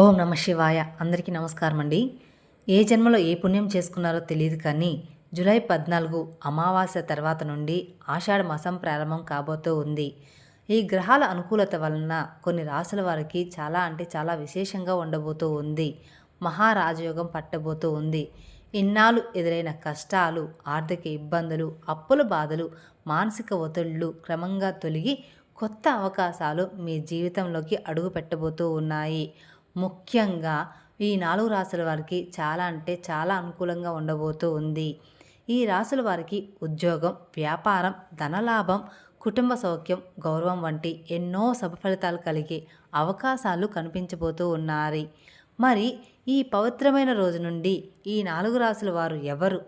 ఓం నమ శివాయ. అందరికీ నమస్కారం అండి. ఏ జన్మలో ఏ పుణ్యం చేసుకున్నారో తెలియదు కానీ జూలై 14 అమావాస్య తర్వాత నుండి ఆషాఢ మాసం ప్రారంభం కాబోతూ ఉంది. ఈ గ్రహాల అనుకూలత వలన కొన్ని రాసుల వారికి చాలా విశేషంగా ఉండబోతూ ఉంది. మహారాజయోగం పట్టబోతూ ఉంది. ఇన్నాళ్ళు ఎదురైన కష్టాలు, ఆర్థిక ఇబ్బందులు, అప్పుల బాధలు, మానసిక ఒత్తిళ్లు క్రమంగా తొలగి కొత్త అవకాశాలు మీ జీవితంలోకి అడుగు పెట్టబోతూ ఉన్నాయి. ముఖ్యంగా ఈ 4 రాసుల వారికి చాలా అనుకూలంగా ఉండబోతూ ఉంది. ఈ రాసుల వారికి ఉద్యోగం, వ్యాపారం, ధనలాభం, కుటుంబ సౌఖ్యం, గౌరవం వంటి ఎన్నో శుభ ఫలితాలు కలిగే అవకాశాలు కనిపించబోతూ ఉన్నాయి. మరి ఈ పవిత్రమైన రోజు నుండి ఈ 4 రాసుల వారు ఎవరు?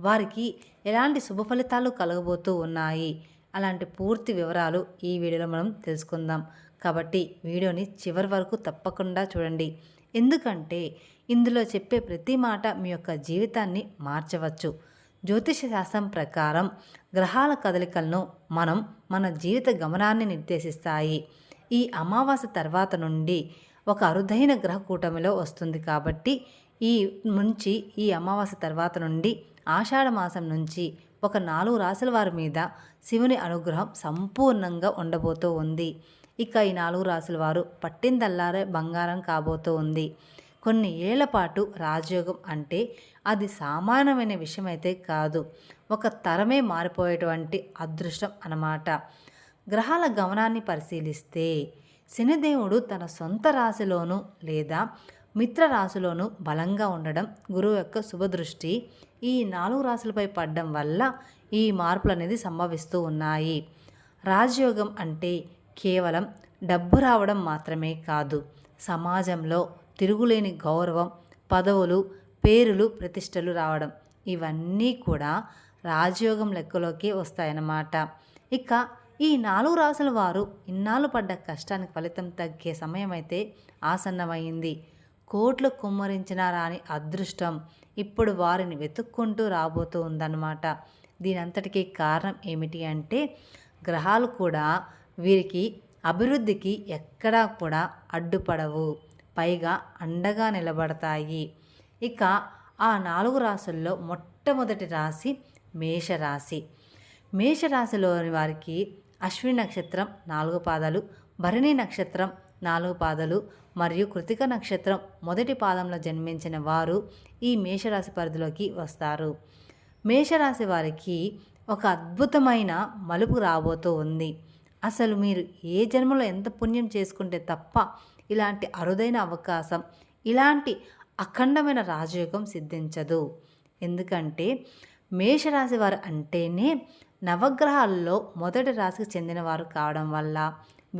వారికి ఎలాంటి శుభ ఫలితాలు కలగబోతూ ఉన్నాయి? అలాంటి పూర్తి వివరాలు ఈ వీడియోలో మనం తెలుసుకుందాం. కాబట్టి వీడియోని చివరి వరకు తప్పకుండా చూడండి. ఎందుకంటే ఇందులో చెప్పే ప్రతి మాట మీ యొక్క జీవితాన్ని మార్చవచ్చు. జ్యోతిష శాస్త్రం ప్రకారం గ్రహాల కదలికలను మన జీవిత గమనాన్ని నిర్దేశిస్తాయి. ఈ అమావాస్య తర్వాత నుండి ఒక అరుదైన గ్రహ కూటమిలో వస్తుంది కాబట్టి ఈ అమావాస్య తర్వాత నుండి ఆషాఢ మాసం నుంచి ఒక 4 రాశుల వారి మీద శివుని అనుగ్రహం సంపూర్ణంగా ఉండబోతూ ఉంది. ఇక ఈ 4 రాసుల వారు పట్టిందల్లారే బంగారం కాబోతూ ఉంది. కొన్ని ఏళ్ల పాటు రాజయోగం అంటే అది సామాన్యమైన విషయం అయితే కాదు. ఒక తరమే మారిపోయేటువంటి అదృష్టం అన్నమాట. గ్రహాల గమనాన్ని పరిశీలిస్తే శనిదేవుడు తన సొంత రాశిలోనూ లేదా మిత్ర రాశిలోనూ బలంగా ఉండడం, గురువు యొక్క శుభదృష్టి ఈ 4 రాశులపై పడడం వల్ల ఈ మార్పులు అనేది సంభవిస్తూ ఉన్నాయి. రాజయోగం అంటే కేవలం డబ్బు రావడం మాత్రమే కాదు, సమాజంలో తిరుగులేని గౌరవం, పదవులు, పేరులు, ప్రతిష్టలు రావడం, ఇవన్నీ కూడా రాజయోగం లెక్కలోకి వస్తాయన్నమాట. ఇక ఈ 4 రాసుల వారు ఇన్నాళ్ళు పడ్డ కష్టానికి ఫలితం తగ్గే సమయం అయితే ఆసన్నమైంది. కోట్లు కుమ్మరించిన రాని అదృష్టం ఇప్పుడు వారిని వెతుక్కుంటూ రాబోతూ ఉందన్నమాట. దీనంతటికీ కారణం ఏమిటి అంటే గ్రహాలు కూడా వీరికి అభివృద్ధికి ఎక్కడా కూడా అడ్డుపడవు, పైగా అండగా నిలబడతాయి. ఇక ఆ 4 రాసుల్లో మొట్టమొదటి రాశి మేషరాశి. మేషరాశిలోని వారికి అశ్విని నక్షత్రం 4 పాదాలు, భరణి నక్షత్రం 4 పాదాలు మరియు కృతిక నక్షత్రం మొదటి పాదంలో జన్మించిన వారు ఈ మేషరాశి పరిధిలోకి వస్తారు. మేషరాశి వారికి ఒక అద్భుతమైన మలుపు రాబోతూ ఉంది. అసలు మీరు ఏ జన్మలో ఎంత పుణ్యం చేసుకుంటే తప్ప ఇలాంటి అరుదైన అవకాశం, ఇలాంటి అఖండమైన రాజయోగం సిద్ధించదు. ఎందుకంటే మేషరాశి వారు అంటేనే నవగ్రహాల్లో మొదటి రాశికి చెందినవారు కావడం వల్ల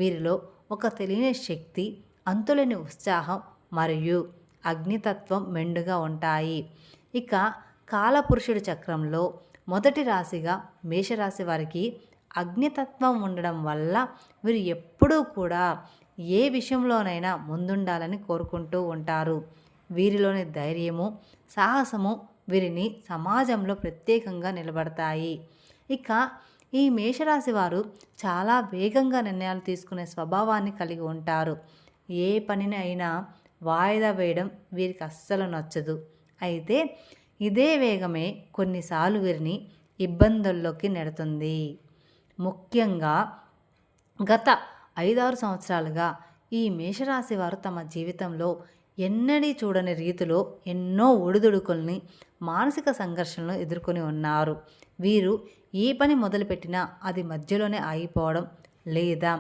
వీరిలో ఒక తెలియని శక్తి, అంతులేని ఉత్సాహం మరియు అగ్నితత్వం మెండుగా ఉంటాయి. ఇక కాలపురుషుడి చక్రంలో మొదటి రాశిగా మేషరాశి వారికి అగ్నితత్వం ఉండడం వల్ల వీరు ఎప్పుడూ కూడా ఏ విషయంలోనైనా ముందుండాలని కోరుకుంటూ ఉంటారు. వీరిలోని ధైర్యము, సాహసము వీరిని సమాజంలో ప్రత్యేకంగా నిలబడతాయి. ఇక ఈ మేషరాశి వారు చాలా వేగంగా నిర్ణయాలు తీసుకునే స్వభావాన్ని కలిగి ఉంటారు. ఏ పనిని అయినా వాయిదా వేయడం వీరికి అస్సలు నచ్చదు. అయితే ఇదే వేగమే కొన్నిసార్లు వీరిని ఇబ్బందుల్లోకి నెడుతుంది. ముఖ్యంగా గత 5-6 సంవత్సరాలుగా ఈ మేషరాశి వారు తమ జీవితంలో ఎన్నడీ చూడని రీతిలో ఎన్నో ఒడిదుడుకుల్ని, మానసిక సంఘర్షణలను ఎదుర్కొని ఉన్నారు. వీరు ఏ పని మొదలుపెట్టినా అది మధ్యలోనే ఆగిపోవడం లేదా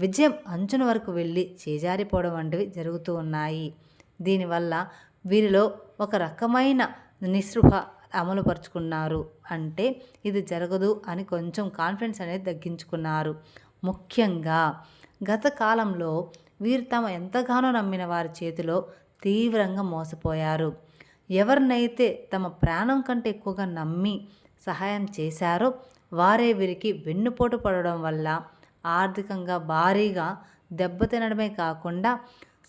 విజయం అంచున వరకు వెళ్ళి చేజారిపోవడం వంటివి జరుగుతూ ఉన్నాయి. దీనివల్ల వీరిలో ఒక రకమైన నిస్పృహ అమలుపరుచుకున్నారు. అంటే ఇది జరగదు అని కొంచెం కాన్ఫిడెన్స్ అనేది తగ్గించుకున్నారు. ముఖ్యంగా గత కాలంలో వీరు తమ ఎంతగానో నమ్మిన వారి చేతిలో తీవ్రంగా మోసపోయారు. ఎవరినైతే తమ ప్రాణం కంటే ఎక్కువగా నమ్మి సహాయం చేశారో వారే వీరికి వెన్నుపోటు పడడం వల్ల ఆర్థికంగా భారీగా దెబ్బతినడమే కాకుండా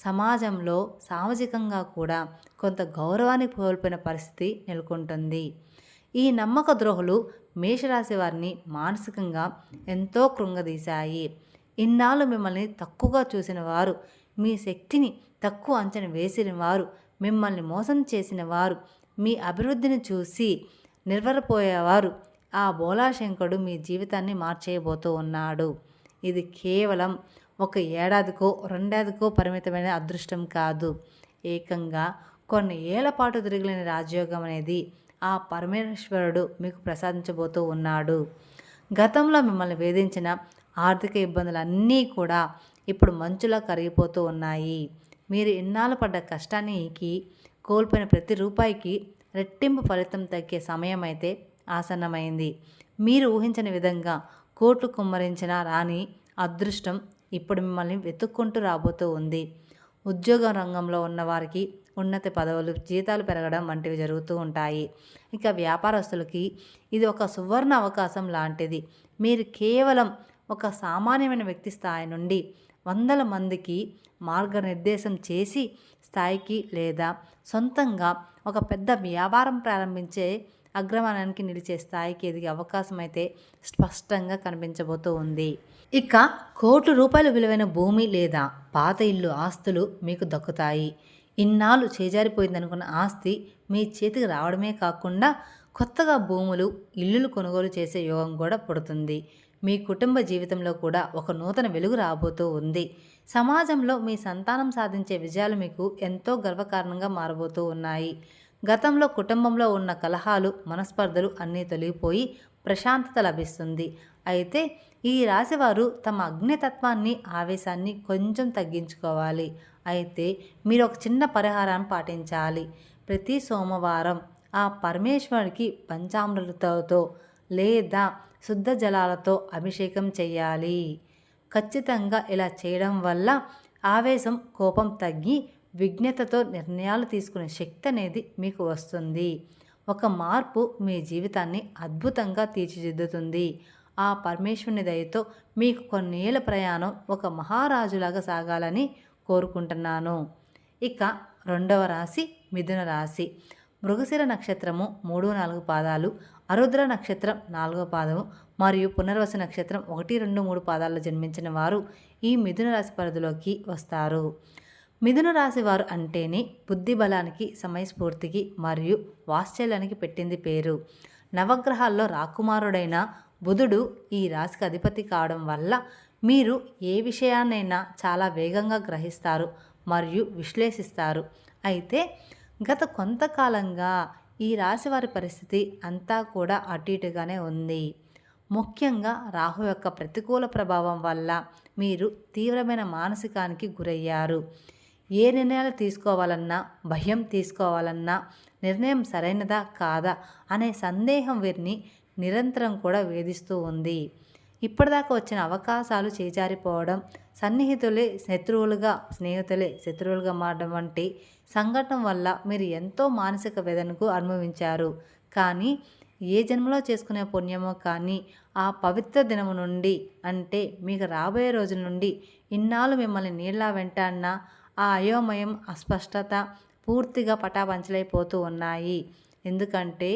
సమాజంలో సామాజికంగా కూడా కొంత గౌరవాన్ని కోల్పోయిన పరిస్థితి నెలకొంటుంది. ఈ నమ్మక ద్రోహులు మేషరాశి వారిని మానసికంగా ఎంతో కృంగదీశాయి. ఇన్నాళ్ళు మిమ్మల్ని తక్కువగా చూసిన వారు మీ శక్తిని తక్కువ అంచనా వేసిన వారు, మిమ్మల్ని మోసం చేసిన వారు, మీ అభివృద్ధిని చూసి నిర్వరపోయేవారు, ఆ బోలాశంకరుడు మీ జీవితాన్ని మార్చేయబోతూ ఉన్నాడు. ఇది కేవలం ఒక ఏడాదికో 2 ఏళ్ళకో పరిమితమైన అదృష్టం కాదు. ఏకంగా కొన్ని ఏళ్ల పాటు తిరగలేని రాజయోగం అనేది ఆ పరమేశ్వరుడు మీకు ప్రసాదించబోతూ ఉన్నాడు. గతంలో మిమ్మల్ని వేధించిన ఆర్థిక ఇబ్బందులన్నీ కూడా ఇప్పుడు మంచులా కరిగిపోతూ ఉన్నాయి. మీరు ఇన్నాళ్ళు పడ్డ కష్టానికి, కోల్పోయిన ప్రతి రూపాయికి రెట్టింపు ఫలితం దక్కే సమయం అయితే ఆసన్నమైంది. మీరు ఊహించని విధంగా కోట్లు కుమ్మరించిన రాని అదృష్టం ఇప్పుడు మిమ్మల్ని వెతుక్కుంటూ రాబోతూ ఉంది. ఉద్యోగ రంగంలో ఉన్న వారికి ఉన్నత పదవులు, జీతాలు పెరగడం వంటివి జరుగుతూ ఉంటాయి. ఇక వ్యాపారస్తులకి ఇది ఒక సువర్ణ అవకాశం లాంటిది. మీరు కేవలం ఒక సామాన్యమైన వ్యక్తి స్థాయి నుండి వందల మందికి మార్గనిర్దేశం చేసి స్థాయికి లేదా సొంతంగా ఒక పెద్ద వ్యాపారం ప్రారంభించే అగ్రమానానికి నిలిచే స్థాయికి ఎదిగే అవకాశం అయితే స్పష్టంగా కనిపించబోతూ ఉంది. ఇక కోట్ల రూపాయల విలువైన భూమి లేదా పాత ఇల్లు ఆస్తులు మీకు దక్కుతాయి. ఇన్నాళ్ళు చేజారిపోయిందనుకున్న ఆస్తి మీ చేతికి రావడమే కాకుండా కొత్తగా భూములు, ఇల్లులు కొనుగోలు చేసే యోగం కూడా పుడుతుంది. మీ కుటుంబ జీవితంలో కూడా ఒక నూతన వెలుగు రాబోతూ ఉంది. సమాజంలో మీ సంతానం సాధించే విజయాలు మీకు ఎంతో గర్వకారణంగా మారబోతూ ఉన్నాయి. గతంలో కుటుంబంలో ఉన్న కలహాలు, మనస్పర్ధలు అన్నీ తొలగిపోయి ప్రశాంతత లభిస్తుంది. అయితే ఈ రాశివారు తమ అగ్నితత్వాన్ని, ఆవేశాన్ని కొంచెం తగ్గించుకోవాలి. అయితే మీరు ఒక చిన్న పరిహారాన్ని పాటించాలి. ప్రతి సోమవారం ఆ పరమేశ్వరుడికి పంచామృతంతో లేదా శుద్ధ జలాలతో అభిషేకం చేయాలి. ఖచ్చితంగా ఇలా చేయడం వల్ల ఆవేశం, కోపం తగ్గి విజ్ఞతతో నిర్ణయాలు తీసుకునే శక్తి అనేది మీకు వస్తుంది. ఒక మార్పు మీ జీవితాన్ని అద్భుతంగా తీర్చిదిద్దుతుంది. ఆ పరమేశ్వరుని దయతో మీకు కొన్నేళ్ల ప్రయాణం ఒక మహారాజులాగా సాగాలని కోరుకుంటున్నాను. ఇక 2వ రాశి మిథున రాశి. మృగశిర నక్షత్రము 3, 4 పాదాలు, ఆరుద్ర నక్షత్రం 4వ పాదము మరియు పునర్వసు నక్షత్రం 1, 2, 3 పాదాల్లో జన్మించిన వారు ఈ మిథున రాశి పరిధిలోకి వస్తారు. మిథున రాశి వారు అంటేనే బుద్ధి బలానికి, సమయస్ఫూర్తికి మరియు వాత్సల్యానికి పెట్టింది పేరు. నవగ్రహాల్లో రాకుమారుడైన బుధుడు ఈ రాశికి అధిపతి కావడం వల్ల మీరు ఏ విషయాన్నైనా చాలా వేగంగా గ్రహిస్తారు మరియు విశ్లేషిస్తారు. అయితే గత కొంతకాలంగా ఈ రాశి వారి పరిస్థితి అంతా కూడా అటు ఇటుగానే ఉంది. ముఖ్యంగా రాహు యొక్క ప్రతికూల ప్రభావం వల్ల మీరు తీవ్రమైన మానసికానికి గురయ్యారు. ఏ నిర్ణయాలు తీసుకోవాలన్నా, భయం తీసుకోవాలన్నా, నిర్ణయం సరైనదా కాదా అనే సందేహం వీరిని నిరంతరం కూడా వేధిస్తూ ఉంది. ఇప్పటిదాకా వచ్చిన అవకాశాలు చేజారిపోవడం, సన్నిహితులే శత్రువులుగా, స్నేహితులే శత్రువులుగా మారడం వంటి సంఘటన వల్ల మీరు ఎంతో మానసిక వేదనకు అనుభవించారు. కానీ ఏ జన్మలో చేసుకునే పుణ్యమో కానీ ఆ పవిత్ర దినము నుండి, అంటే మీకు రాబోయే రోజుల నుండి ఇన్నాళ్ళు మిమ్మల్ని నీళ్ళ వెంటాడిన ఆ అయోమయం, అస్పష్టత పూర్తిగా పటాపంచలైపోతూ ఉన్నాయి. ఎందుకంటే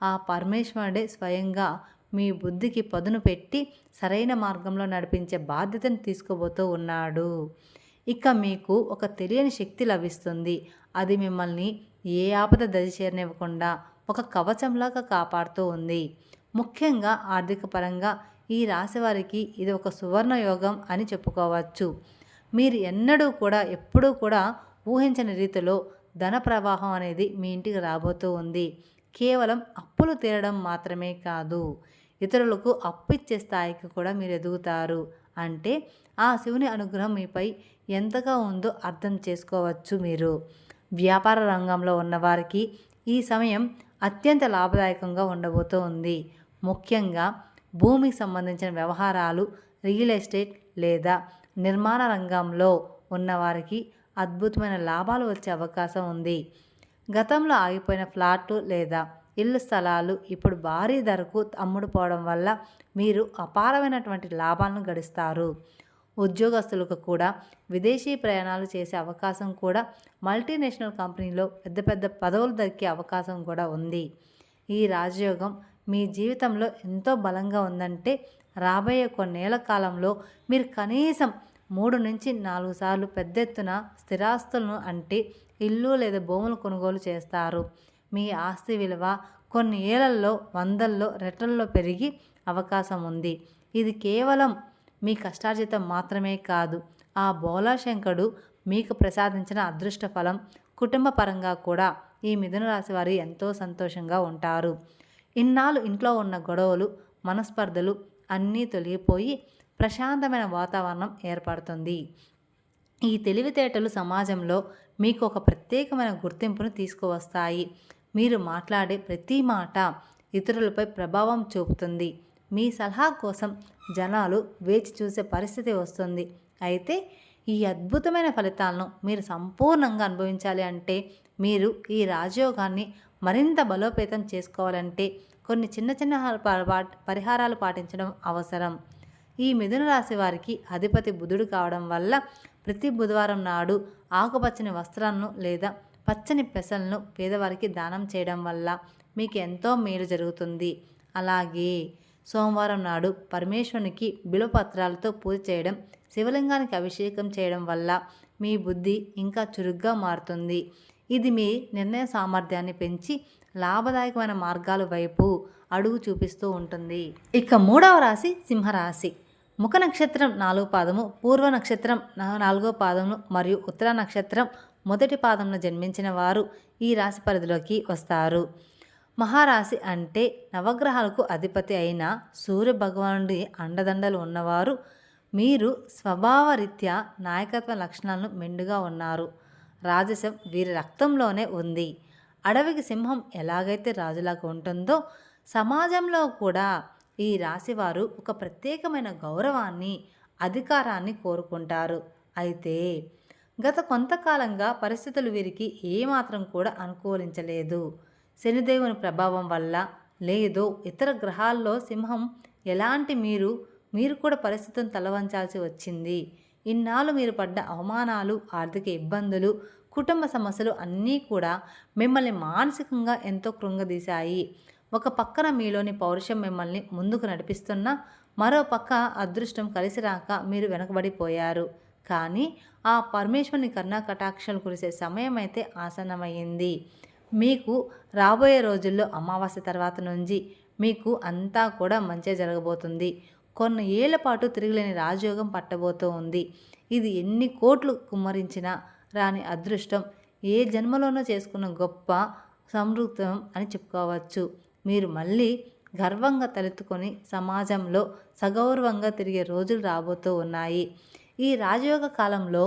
ఆ పరమేశ్వరుడే స్వయంగా మీ బుద్ధికి పదును పెట్టి సరైన మార్గంలో నడిపించే బాధ్యతను తీసుకోబోతూ ఉన్నాడు. ఇక మీకు ఒక తెలియని శక్తి లభిస్తుంది. అది మిమ్మల్ని ఏ ఆపద దరి చేరనివ్వకుండా ఒక కవచంలాగా కాపాడుతూ ఉంది. ముఖ్యంగా ఆర్థిక పరంగా ఈ రాశి వారికి ఇది ఒక సువర్ణ యోగం అని చెప్పుకోవచ్చు. మీరు ఎప్పుడూ కూడా ఊహించని రీతిలో ధన ప్రవాహం అనేది మీ ఇంటికి రాబోతూ ఉంది. కేవలం అప్పులు తీరడం మాత్రమే కాదు, ఇతరులకు అప్పు ఇచ్చే స్థాయికి కూడా మీరు ఎదుగుతారు. అంటే ఆ శివుని అనుగ్రహం మీపై ఎంతగా ఉందో అర్థం చేసుకోవచ్చు మీరు. వ్యాపార రంగంలో ఉన్నవారికి ఈ సమయం అత్యంత లాభదాయకంగా ఉండబోతూ ఉంది. ముఖ్యంగా భూమికి సంబంధించిన వ్యవహారాలు, రియల్ ఎస్టేట్ లేదా నిర్మాణ రంగంలో ఉన్నవారికి అద్భుతమైన లాభాలు వచ్చే అవకాశం ఉంది. గతంలో ఆగిపోయిన ఫ్లాట్లు లేదా ఇల్లు స్థలాలు ఇప్పుడు భారీ ధరకు అమ్ముడుపోవడం వల్ల మీరు అపారమైనటువంటి లాభాలను గడిస్తారు. ఉద్యోగస్తులకు కూడా విదేశీ ప్రయాణాలు చేసే అవకాశం కూడా, మల్టీనేషనల్ కంపెనీలో పెద్ద పెద్ద పదవులు దక్కే అవకాశం కూడా ఉంది. ఈ రాజయోగం మీ జీవితంలో ఎంతో బలంగా ఉందంటే రాబోయే కొన్నేళ్ల కాలంలో మీరు కనీసం 3-4 సార్లు పెద్ద ఎత్తున స్థిరాస్తులను అంటే ఇల్లు లేదా భూములు కొనుగోలు చేస్తారు. మీ ఆస్తి విలువ కొన్ని ఏళ్లలో వందల్లో రెట్లలో పెరిగి అవకాశం ఉంది. ఇది కేవలం మీ కష్టార్జితం మాత్రమే కాదు, ఆ బోళాశంకరుడు మీకు ప్రసాదించిన అదృష్ట ఫలం. కుటుంబ పరంగా కూడా ఈ మిథున రాశి వారు ఎంతో సంతోషంగా ఉంటారు. ఇన్నాళ్ళు ఇంట్లో ఉన్న గొడవలు, మనస్పర్ధలు అన్నీ తొలగిపోయి ప్రశాంతమైన వాతావరణం ఏర్పడుతుంది. ఈ తెలివితేటలు సమాజంలో మీకు ఒక ప్రత్యేకమైన గుర్తింపును తీసుకువస్తాయి. మీరు మాట్లాడే ప్రతి మాట ఇతరులపై ప్రభావం చూపుతుంది. మీ సలహా కోసం జనాలు వేచి చూసే పరిస్థితి వస్తుంది. అయితే ఈ అద్భుతమైన ఫలితాలను మీరు సంపూర్ణంగా అనుభవించాలి అంటే, మీరు ఈ రాజయోగాన్ని మరింత బలోపేతం చేసుకోవాలంటే కొన్ని చిన్న చిన్న పరిహారాలు పాటించడం అవసరం. ఈ మిథున రాశి వారికి అధిపతి బుధుడు కావడం వల్ల ప్రతి బుధవారం నాడు ఆకుపచ్చని వస్త్రాలను లేదా పచ్చని పెసలను పేదవారికి దానం చేయడం వల్ల మీకు ఎంతో మేలు జరుగుతుంది. అలాగే సోమవారం నాడు పరమేశ్వరునికి బిల్వపత్రాలతో పూజ చేయడం, శివలింగానికి అభిషేకం చేయడం వల్ల మీ బుద్ధి ఇంకా చురుగ్గా మారుతుంది. ఇది మీ నిర్ణయ సామర్థ్యాన్ని పెంచి లాభదాయకమైన మార్గాల వైపు అడుగు చూపిస్తూ ఉంటుంది. ఇక 3వ రాశి సింహరాశి. ముఖ నక్షత్రం 4వ పాదము, పూర్వ నక్షత్రం 4వ పాదము మరియు ఉత్తర నక్షత్రం 1వ పాదంలో జన్మించిన వారు ఈ రాశి పరిధిలోకి వస్తారు. మహారాశి అంటే నవగ్రహాలకు అధిపతి అయిన సూర్య భగవానుడి అండదండలు ఉన్నవారు. మీరు స్వభావరీత్యా నాయకత్వ లక్షణాలను మెండుగా ఉన్నారు. రాజసం వీరి రక్తంలోనే ఉంది. అడవికి సింహం ఎలాగైతే రాజులాగా ఉంటుందో, సమాజంలో కూడా ఈ రాశివారు ఒక ప్రత్యేకమైన గౌరవాన్ని, అధికారాన్ని కోరుకుంటారు. అయితే గత కొంతకాలంగా పరిస్థితులు వీరికి ఏమాత్రం కూడా అనుకూలించలేదు. శనిదేవుని ప్రభావం వల్ల లేదో ఇతర గ్రహాల్లో సింహం ఎలాంటి మీరు కూడా పరిస్థితులను తలవంచాల్సి వచ్చింది. ఇన్నాళ్ళు మీరు పడ్డ అవమానాలు, ఆర్థిక ఇబ్బందులు, కుటుంబ సమస్యలు అన్నీ కూడా మిమ్మల్ని మానసికంగా ఎంతో కృంగదీశాయి. ఒక పక్కన మీలోని పౌరుషం మిమ్మల్ని ముందుకు నడిపిస్తున్నా, మరో పక్క అదృష్టం కలిసి రాక మీరు వెనకబడిపోయారు. కానీ ఆ పరమేశ్వరుని కరుణా కటాక్షాలు కురిసే సమయం అయితే ఆసన్నమైంది. మీకు రాబోయే రోజుల్లో అమావాస్య తర్వాత నుంచి మీకు అంతా కూడా మంచి జరగబోతుంది. కొన్ని ఏళ్ల పాటు తిరగలేని రాజయోగం పట్టబోతూ ఉంది. ఇది ఎన్ని కోట్లు కుమ్మరించినా రాని అదృష్టం, ఏ జన్మలోనో చేసుకున్న గొప్ప సమృద్ధం అని చెప్పుకోవచ్చు. మీరు మళ్ళీ గర్వంగా తలెత్తుకొని సమాజంలో సగౌరవంగా తిరిగే రోజులు రాబోతూ ఉన్నాయి. ఈ రాజయోగ కాలంలో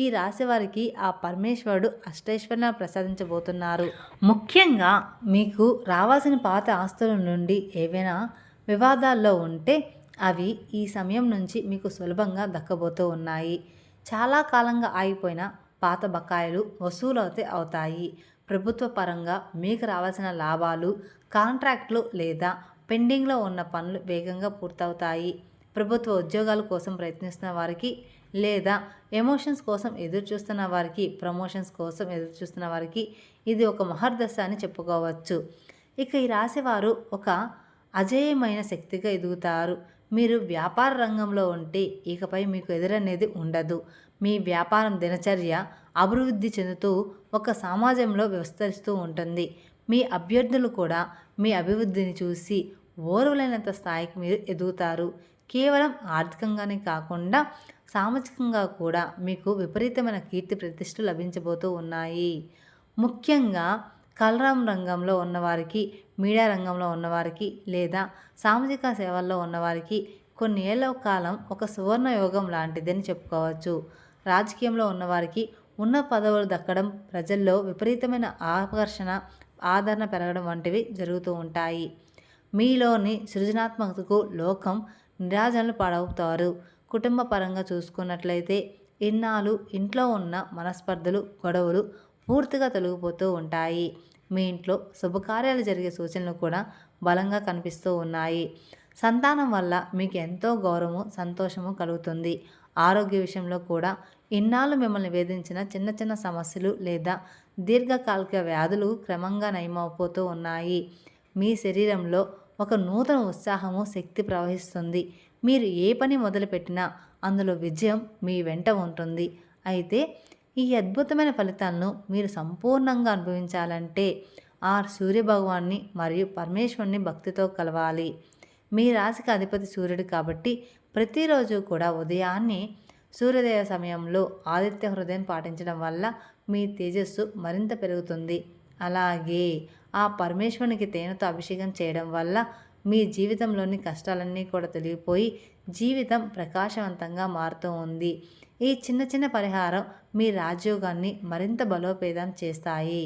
ఈ రాశి వారికి ఆ పరమేశ్వరుడు అష్టైశ్వర్యాలను ప్రసాదించబోతున్నారు. ముఖ్యంగా మీకు రావాల్సిన పాత ఆస్తుల నుండి ఏవైనా వివాదాల్లో ఉంటే అవి ఈ సమయం నుంచి మీకు సులభంగా దక్కబోతూ ఉన్నాయి. చాలా కాలంగా ఆగిపోయిన పాత బకాయిలు వసూలవుతే అవుతాయి. ప్రభుత్వ పరంగా మీకు రావాల్సిన లాభాలు, కాంట్రాక్టులు లేదా పెండింగ్లో ఉన్న పనులు వేగంగా పూర్తవుతాయి. ప్రభుత్వ ఉద్యోగాల కోసం ప్రయత్నిస్తున్న వారికి లేదా ఎమోషన్స్ కోసం ఎదురుచూస్తున్న వారికి, ప్రమోషన్స్ కోసం ఎదురుచూస్తున్న వారికి ఇది ఒక మహర్దశ అని చెప్పుకోవచ్చు. ఇక ఈ రాశివారు ఒక అజేయమైన శక్తిగా ఎదుగుతారు. మీరు వ్యాపార రంగంలో ఉంటే ఇకపై మీకు ఎదురనేది ఉండదు. మీ వ్యాపారం దినచర్య అభివృద్ధి చెందుతూ ఒక సమాజంలో విస్తరిస్తూ ఉంటుంది. మీ అభ్యర్థులు కూడా మీ అభివృద్ధిని చూసి ఓర్వలేనంత స్థాయికి మీరు ఎదుగుతారు. కేవలం ఆర్థికంగానే కాకుండా సామాజికంగా కూడా మీకు విపరీతమైన కీర్తి ప్రతిష్టలు లభించబోతూ ఉన్నాయి. ముఖ్యంగా కళాం రంగంలో ఉన్నవారికి, మీడియా రంగంలో ఉన్నవారికి లేదా సామాజిక సేవల్లో ఉన్నవారికి కొన్ని ఏళ్ల కాలం ఒక సువర్ణ యోగం లాంటిదని చెప్పుకోవచ్చు. రాజకీయంలో ఉన్నవారికి ఉన్న పదవులు దక్కడం, ప్రజల్లో విపరీతమైన ఆదరణ పెరగడం వంటివి జరుగుతూ ఉంటాయి. మీలోని సృజనాత్మకతకు లోకం నిరాజనలు పాడవుతారు. కుటుంబ పరంగా చూసుకున్నట్లయితే ఇన్నాళ్ళు ఇంట్లో ఉన్న మనస్పర్ధలు, గొడవలు పూర్తిగా తొలగిపోతూ ఉంటాయి. మీ ఇంట్లో శుభకార్యాలు జరిగే సూచనలు కూడా బలంగా కనిపిస్తూ ఉన్నాయి. సంతానం వల్ల మీకు ఎంతో గౌరవము, సంతోషము కలుగుతుంది. ఆరోగ్య విషయంలో కూడా ఇన్నాళ్ళు మిమ్మల్ని వేధించిన చిన్న చిన్న సమస్యలు లేదా దీర్ఘకాలిక వ్యాధులు క్రమంగా నయమైపోతూ ఉన్నాయి. మీ శరీరంలో ఒక నూతన ఉత్సాహము, శక్తి ప్రవహిస్తుంది. మీరు ఏ పని మొదలుపెట్టినా అందులో విజయం మీ వెంట ఉంటుంది. అయితే ఈ అద్భుతమైన ఫలితాలను మీరు సంపూర్ణంగా అనుభవించాలంటే ఆ సూర్యభగవాన్ని మరియు పరమేశ్వరుని భక్తితో కలవాలి. మీ రాశికి అధిపతి సూర్యుడు కాబట్టి ప్రతిరోజు కూడా ఉదయాన్నే సూర్యోదయ సమయంలో ఆదిత్య హృదయం పాటించడం వల్ల మీ తేజస్సు మరింత పెరుగుతుంది. అలాగే ఆ పరమేశ్వరునికి తేనెతో అభిషేకం చేయడం వల్ల మీ జీవితంలోని కష్టాలన్నీ కూడా తొలగిపోయి జీవితం ప్రకాశవంతంగా మారుతూ ఉంది. ఈ చిన్న చిన్న పరిహారం మీ రాజయోగాన్ని మరింత బలోపేతం చేస్తాయి.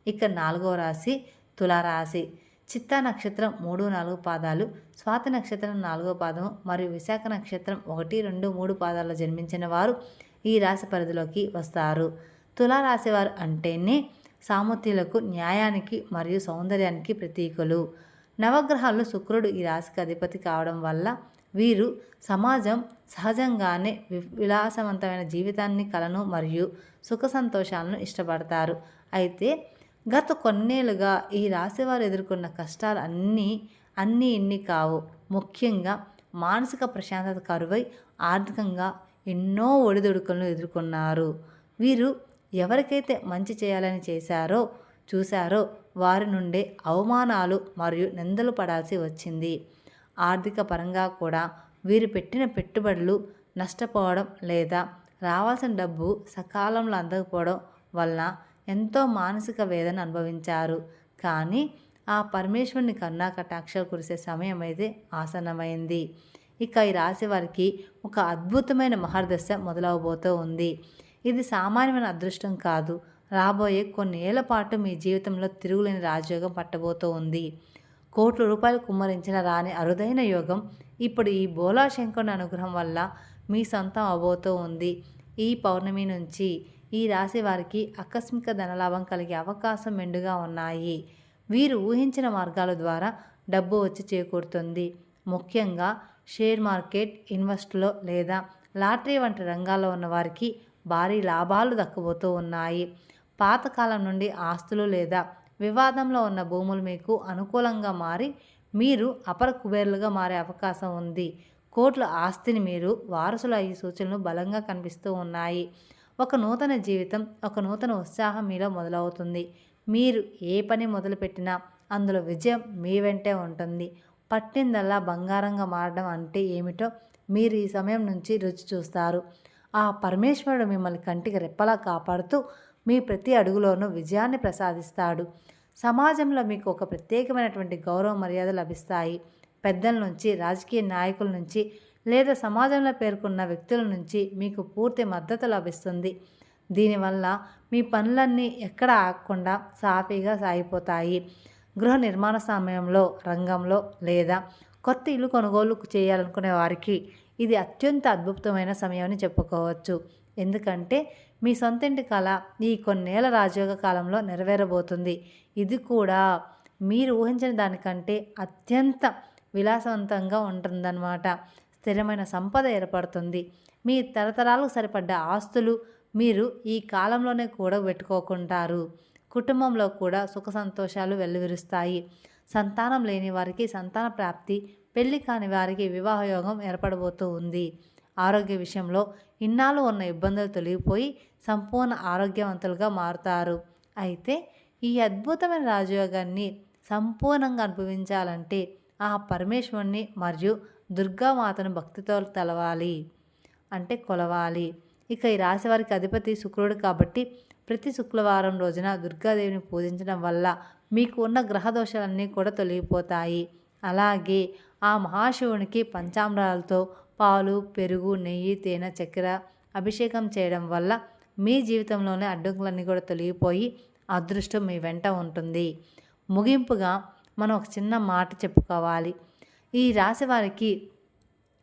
ఇక 4వ రాశి తులారాశి. చిత్తా నక్షత్రం 3, 4 పాదాలు, స్వాతి నక్షత్రం 4వ పాదము మరియు విశాఖ నక్షత్రం 1, 2, 3 పాదాల్లో జన్మించిన వారు ఈ రాశి పరిధిలోకి వస్తారు. తులారాశి వారు అంటేనే సామర్థ్యులకు, న్యాయానికి మరియు సౌందర్యానికి ప్రతీకలు. నవగ్రహాల్లో శుక్రుడు ఈ రాశికి అధిపతి కావడం వల్ల వీరు సమాజం సహజంగానే విలాసవంతమైన జీవితాన్ని, కలను మరియు సుఖ సంతోషాలను ఇష్టపడతారు. అయితే గత కొన్నేళ్లుగా ఈ రాశివారు ఎదుర్కొన్న కష్టాలు అన్నీ ఇన్ని కావు. ముఖ్యంగా మానసిక ప్రశాంతత కరువై ఆర్థికంగా ఎన్నో ఒడిదుడుకులను ఎదుర్కొన్నారు. వీరు ఎవరికైతే మంచి చేయాలని చూశారో వారి నుండే అవమానాలు మరియు నిందలు పడాల్సి వచ్చింది. ఆర్థిక పరంగా కూడా వీరు పెట్టిన పెట్టుబడులు నష్టపోవడం లేదా రావాల్సిన డబ్బు సకాలంలో అందకపోవడం వలన ఎంతో మానసిక వేదన అనుభవించారు. కానీ ఆ పరమేశ్వరుని కరుణా కటాక్షాలు కురిసే సమయం అయితే ఆసన్నమైంది. ఇక ఈ రాశి వారికి ఒక అద్భుతమైన మహర్దశ మొదలవబోతూ ఉంది. ఇది సామాన్యమైన అదృష్టం కాదు. రాబోయే కొన్ని ఏళ్ల పాటు మీ జీవితంలో తిరుగులేని రాజయోగం పట్టబోతూ ఉంది. కోట్ల రూపాయలు కుమ్మరించిన రాని అరుదైన యోగం ఇప్పుడు ఈ బోలాశంకరుని అనుగ్రహం వల్ల మీ సొంతం అవబోతూ ఉంది. ఈ పౌర్ణమి నుంచి ఈ రాశి వారికి ఆకస్మిక ధనలాభం కలిగే అవకాశం మెండుగా ఉన్నాయి. వీరు ఊహించిన మార్గాల ద్వారా డబ్బు వచ్చి చేకూరుతుంది. ముఖ్యంగా షేర్ మార్కెట్, ఇన్వెస్ట్లో లేదా లాటరీ వంటి రంగాల్లో ఉన్న వారికి భారీ లాభాలు దక్కబోతూ ఉన్నాయి. పాతకాలం నుండి ఆస్తులు లేదా వివాదంలో ఉన్న భూములు మీకు అనుకూలంగా మారి మీరు అపర కుబేరులుగా మారే అవకాశం ఉంది. కోట్ల ఆస్తిని మీరు వారసులు అయ్యే సూచనలు బలంగా కనిపిస్తూ ఉన్నాయి. ఒక నూతన జీవితం, ఒక నూతన ఉత్సాహం మీలో మొదలవుతుంది. మీరు ఏ పని మొదలుపెట్టినా అందులో విజయం మీ వెంటే ఉంటుంది. పట్టిందల్లా బంగారంగా మారడం అంటే ఏమిటో మీరు ఈ సమయం నుంచి రుచి చూస్తారు. ఆ పరమేశ్వరుడు మిమ్మల్ని కంటికి రెప్పలా కాపాడుతూ మీ ప్రతి అడుగులోనూ విజయాన్ని ప్రసాదిస్తాడు. సమాజంలో మీకు ఒక ప్రత్యేకమైనటువంటి గౌరవ మర్యాద లభిస్తాయి. పెద్దల నుంచి, రాజకీయ నాయకుల నుంచి లేదా సమాజంలో పేర్కొన్న వ్యక్తుల నుంచి మీకు పూర్తి మద్దతు లభిస్తుంది. దీనివల్ల మీ పనులన్నీ ఎక్కడ ఆగకుండా సాఫీగా సాగిపోతాయి. గృహ నిర్మాణ సమయంలో, రంగంలో లేదా కొత్త ఇల్లు కొనుగోలు చేయాలనుకునే వారికి ఇది అత్యంత అద్భుతమైన సమయం అని చెప్పుకోవచ్చు. ఎందుకంటే మీ సొంతింటి కళ ఈ కొన్నేళ్ల రాజయోగ కాలంలో నెరవేరబోతుంది. ఇది కూడా మీరు ఊహించిన దానికంటే అత్యంత విలాసవంతంగా ఉంటుందన్నమాట. స్థిరమైన సంపద ఏర్పడుతుంది. మీ తరతరాలకు సరిపడ్డ ఆస్తులు మీరు ఈ కాలంలోనే కూడా పెట్టుకోకుంటారు. కుటుంబంలో కూడా సుఖ సంతోషాలు వెల్లువిరుస్తాయి. సంతానం లేని వారికి సంతాన ప్రాప్తి, పెళ్లి కాని వారికి వివాహయోగం ఏర్పడబోతూ ఉంది. ఆరోగ్య విషయంలో ఇన్నాళ్ళు ఉన్న ఇబ్బందులు తొలగిపోయి సంపూర్ణ ఆరోగ్యవంతులుగా మారుతారు. అయితే ఈ అద్భుతమైన రాజయోగాన్ని సంపూర్ణంగా అనుభవించాలంటే ఆ పరమేశ్వరుని మరియు దుర్గామాతను భక్తితో కొలవాలి. ఇక ఈ రాశి వారికి అధిపతి శుక్రుడు కాబట్టి ప్రతి శుక్రవారం రోజున దుర్గాదేవిని పూజించడం వల్ల మీకు ఉన్న గ్రహదోషాలన్నీ కూడా తొలగిపోతాయి. అలాగే ఆ మహాశివునికి పంచామృతాలతో పాలు, పెరుగు, నెయ్యి, తేనె, చక్కెర అభిషేకం చేయడం వల్ల మీ జీవితంలోని అడ్డంకులన్నీ కూడా తొలగిపోయి అదృష్టం మీ వెంట ఉంటుంది. ముగింపుగా మనం ఒక చిన్న మాట చెప్పుకోవాలి. ఈ రాశి వారికి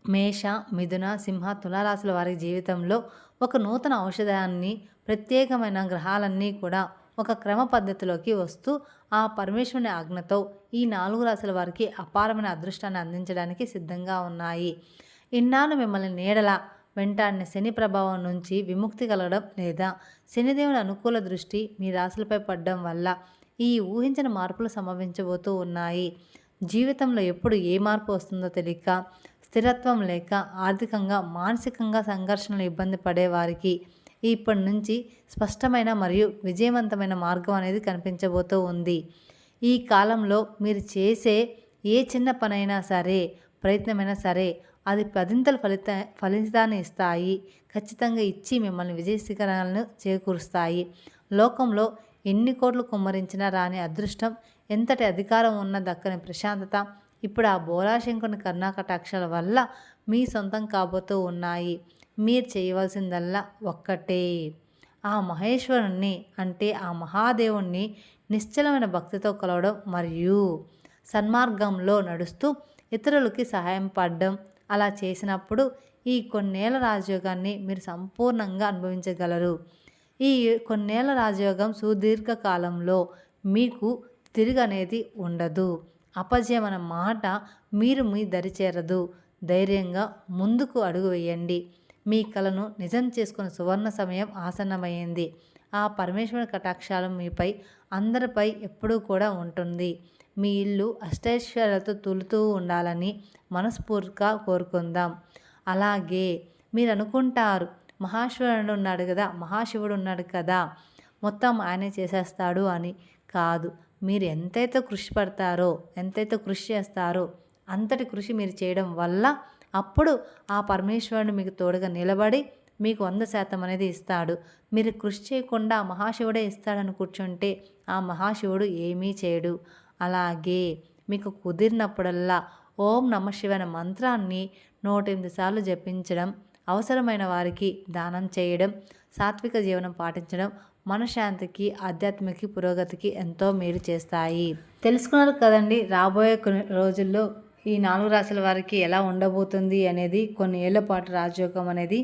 మేష, మిథున, సింహ, తులారాశుల వారి జీవితంలో ఒక నూతన ఔషధాన్ని, ప్రత్యేకమైన గ్రహాలన్నీ కూడా ఒక క్రమ పద్ధతిలోకి వస్తూ ఆ పరమేశ్వరుని ఆజ్ఞతో ఈ 4 రాశుల వారికి అపారమైన అదృష్టాన్ని అందించడానికి సిద్ధంగా ఉన్నాయి. ఇన్నాళ్ళు మిమ్మల్ని నీడలా వెంటాడిన శని ప్రభావం నుంచి విముక్తి కలగడం లేదా శనిదేవుని అనుకూల దృష్టి మీ రాశులపై పడడం వల్ల ఈ ఊహించిన మార్పులు సంభవించబోతూ ఉన్నాయి. జీవితంలో ఎప్పుడు ఏ మార్పు వస్తుందో తెలియక స్థిరత్వం లేక ఆర్థికంగా మానసికంగా సంఘర్షణలు ఇబ్బంది పడే వారికి ఇప్పటి నుంచి స్పష్టమైన మరియు విజయవంతమైన మార్గం అనేది కనిపించబోతూ ఉంది. ఈ కాలంలో మీరు చేసే ఏ చిన్న పనైనా సరే, ప్రయత్నమైనా సరే అది పదింతల ఫలితాన్ని ఇస్తాయి. ఖచ్చితంగా ఇచ్చి మిమ్మల్ని విజయ శిఖరాలను చేకూరుస్తాయి. లోకంలో ఎన్ని కోట్లు కుమ్మరించినా రాని అదృష్టం, ఎంతటి అధికారం ఉన్న దక్కని ప్రశాంతత ఇప్పుడు ఆ బోలాశంకరుని కరుణాకటాక్షాల వల్ల మీ సొంతం కాబోతూ ఉన్నాయి. మీరు చేయవలసిందల్లా ఒక్కటే, ఆ మహేశ్వరుణ్ణి అంటే ఆ మహాదేవుణ్ణి నిశ్చలమైన భక్తితో కొలవడం మరియు సన్మార్గంలో నడుస్తూ ఇతరులకి సహాయం పడడం. అలా చేసినప్పుడు ఈ కొన్నేళ్ల రాజయోగాన్ని మీరు సంపూర్ణంగా అనుభవించగలరు. ఈ కొన్నేళ్ల రాజయోగం సుదీర్ఘ కాలంలో మీకు తిరిగి అనేది ఉండదు. అపజయం అనే మాట మీరు మీ దరి చేరదు. ధైర్యంగా ముందుకు అడుగు వేయండి. మీ కలను నిజం చేసుకునే సువర్ణ సమయం ఆసన్నమైంది. ఆ పరమేశ్వరుని కటాక్షాలు మీపై, అందరిపై ఎప్పుడూ కూడా ఉంటుంది. మీ ఇల్లు అష్టైశ్వర్యాలతో తులుతూ ఉండాలని మనస్ఫూర్తిగా కోరుకుందాం. అలాగే మీరు అనుకుంటారు, మహాశివుడు ఉన్నాడు కదా మొత్తం ఆయనే చేసేస్తాడు అని. కాదు, మీరు ఎంతైతే కృషి పడతారో, ఎంతైతే కృషి చేస్తారో అంతటి కృషి మీరు చేయడం వల్ల అప్పుడు ఆ పరమేశ్వరుడు మీకు తోడుగా నిలబడి మీకు 100% అనేది ఇస్తాడు. మీరు కృషి చేయకుండా మహాశివుడే ఇస్తాడని కూర్చుంటే ఆ మహాశివుడు ఏమీ చేయడు. అలాగే మీకు కుదిరినప్పుడల్లా ఓం నమ శివాయ అనే మంత్రాన్ని 108 సార్లు జపించడం, అవసరమైన వారికి దానం చేయడం, సాత్విక జీవనం పాటించడం మనశ్శాంతికి, ఆధ్యాత్మిక పురోగతికి ఎంతో మేలు చేస్తాయి. తెలుసుకున్నారు కదండి, రాబోయే కొన్ని రోజుల్లో ఈ 4 రాశుల వారికి ఎలా ఉండబోతుంది అనేది, కొన్ని ఏళ్ల పాటు రాజయోగం అనేది